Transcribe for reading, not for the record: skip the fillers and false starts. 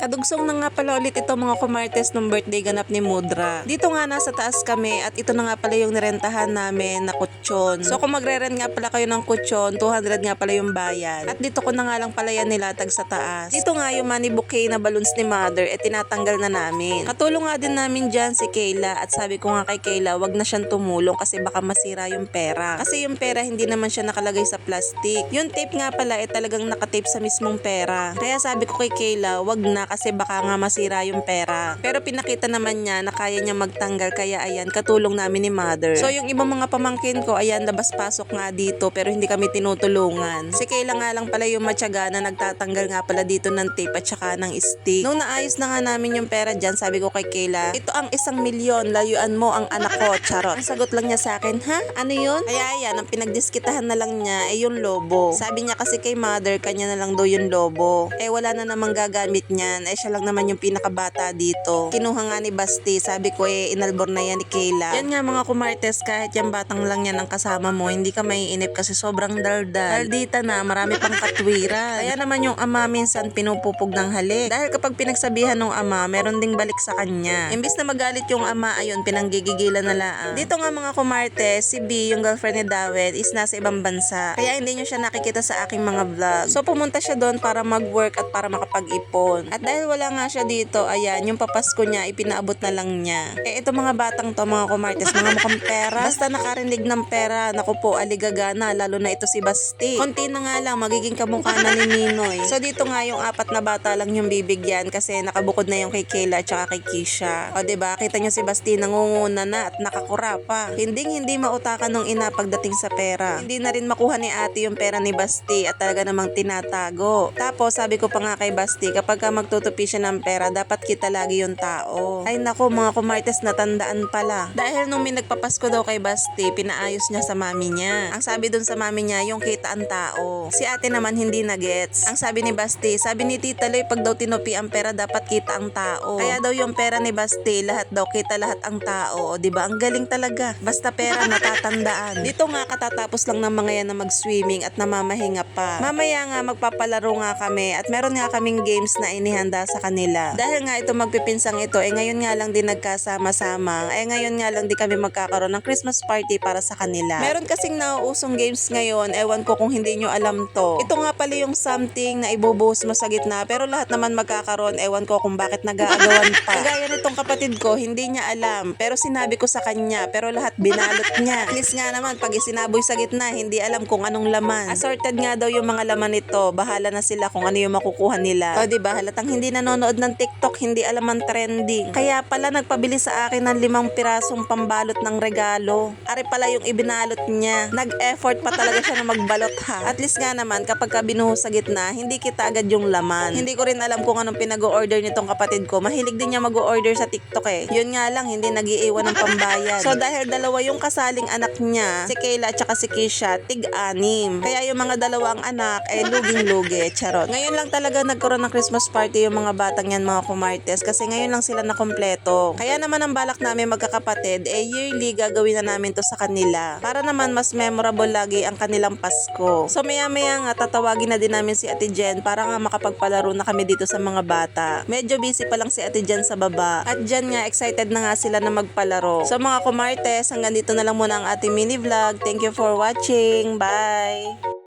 Kadugsong na nga pala ulit ito mga kumartes nung birthday ganap ni Mudra. Dito nga nasa taas kami at ito na nga pala yung nirentahan namin na kutsyon. So kung magre-rent nga pala kayo ng kutsyon, 200 nga pala yung bayan. At dito ko na nga lang pala yan nilatag sa taas. Dito nga yung money bouquet na balloons ni Mother tinatanggal na namin. Katulong nga din namin dyan si Kayla at sabi ko nga kay Kayla wag na siyang tumulong kasi baka masira yung pera. Kasi yung pera hindi naman siya nakalagay sa plastic. Yung tape nga pala talagang nakatape sa mismong pera. Kaya sabi ko kay Kayla wag na kasi baka nga masira yung pera. Pero pinakita naman niya na kaya niya magtanggal kaya ayan katulong namin ni Mother. So yung ibang mga pamangkin ko ayan labas-pasok nga dito pero hindi kami tinutulungan. Si Kayla nga lang pala yung matyaga na nagtatanggal nga pala dito ng tape at saka ng stick. Nung naayos na nga namin yung pera dyan sabi ko kay Kayla ito ang 1,000,000 layuan mo ang anak ko charot. Ang sagot lang niya sa akin ha? Ano yun? Kaya ayan ang pinagdiskitahan na lang niya ay yung lobo. Sabi niya kasi kay Mother kanya na lang daw yung lobo. Eh wala na namang gagamit niyan. Eh siya lang naman yung pinakabata dito. Kinuha nga ni Basti. Sabi ko inalbor na yan ni Kayla. Yan nga mga kumartes kahit yung batang lang yan ang kasama mo hindi ka maiinip kasi sobrang daldal. Daldita na marami pang katwiran. Kaya naman yung ama minsan pinupupog ng halik. Dahil kapag pinagsabihan ng ama meron ding balik sa kanya. Imbis na magalit yung ama ayun pinanggigigilan na lang. Dito nga mga kumartes si B yung girlfriend ni Dawed is nasa ibang bansa. Kaya hindi nyo siya nakikita sa aking mga vlog. So pumunta siya doon para mag-work at para makapag-ipon. At dahil wala nga siya dito, ayan, yung papasko niya, ipinaabot na lang niya. Ito mga batang to, mga kumartes, mga mukhang pera. Basta nakarinig ng pera, naku po, aligagana, lalo na ito si Basti. Konti na nga lang, magiging kamukha na ni Ninoy. So dito nga yung 4 na bata lang yung bibigyan kasi nakabukod na yung kay Kayla at saka kay Kisha. O diba, kita nyo si Basti nangunguna na at nakakura pa. Hindi mautakan ng ina pagdating sa pera. Hindi na rin makuha ni ate yung pera ni Basti at talaga namang tinatago. Tapos sabi ko pa nga kay Basti, kapag ka magtutupi siya ng pera, dapat kita lagi yung tao. Ay nako mga kumartes, natandaan pala. Dahil nung may nagpapasko daw kay Basti, pinaayos niya sa mami niya. Ang sabi dun sa mami niya, yung kita ang tao. Si ate naman hindi na gets. Ang sabi ni Basti, sabi ni Tita Loy, pag daw tinupi ang pera, dapat kita ang tao. Kaya daw yung pera ni Basti, lahat daw kita lahat ang tao. O diba, ang galing talaga. Basta pera natatandaan. Dito nga katatapos lang ng mga yan na mag-swimming at namamahinga pa. Mamaya nga magpapalaro nga kami at meron nga kaming games na inihanda sa kanila. Dahil nga ito magpipinsang ito, ngayon nga lang din nagkasama-sama. Ngayon nga lang di kami magkakaroon ng Christmas party para sa kanila. Meron kasing nauusong games ngayon, ewan ko kung hindi nyo alam to. Ito nga pala yung something na ibubuhos mo sa gitna pero lahat naman magkakaroon, ewan ko kung bakit nag-aagawan pa. Kagaya nitong kapatid ko, hindi niya alam pero sinabi ko sa kanya pero lahat binalot niya. At least nga naman pag isinaboy sa gitna, hindi alam kung anong laman. Assorted nga daw yung mga laman nito, bahala na sila kung ano yung makukuha nila. O diba, halatang hindi nanonood ng TikTok, hindi alam ang trending. Kaya pala nagpabili sa akin ng 5 pirasong pambalot ng regalo. Ari pala yung ibinalot niya. Nag-effort pa talaga siya na magbalot ha. At least nga naman kapag ka binuhos sa gitna, hindi kita agad yung laman. Hindi ko rin alam kung anong pinag-o-order nitong kapatid ko. Mahilig din niya mag-o-order sa TikTok Yun nga lang, hindi nag-iiwan ng pambayad. So dahil dalawa yung kasaling anak niya, si Kayla at saka si Kisha, tig-6. Kaya yung mga dalawang anak luging-lugi, charot. Ngayon lang talaga nagkaroon ng Christmas party yung mga batang yan mga kumartes kasi ngayon lang sila na kompleto. Kaya naman ang balak namin magkakapatid, yearly gagawin na namin to sa kanila. Para naman mas memorable lagi ang kanilang Pasko. So maya-maya nga tatawagin na din namin si Ate Jen para nga makapagpalaro na kami dito sa mga bata. Medyo busy pa lang si Ate Jen sa baba. At dyan nga excited na nga sila na magpalaro. So mga kumartes, hanggang dito na lang muna ang ating mini vlog. Thank you for watching. Bye!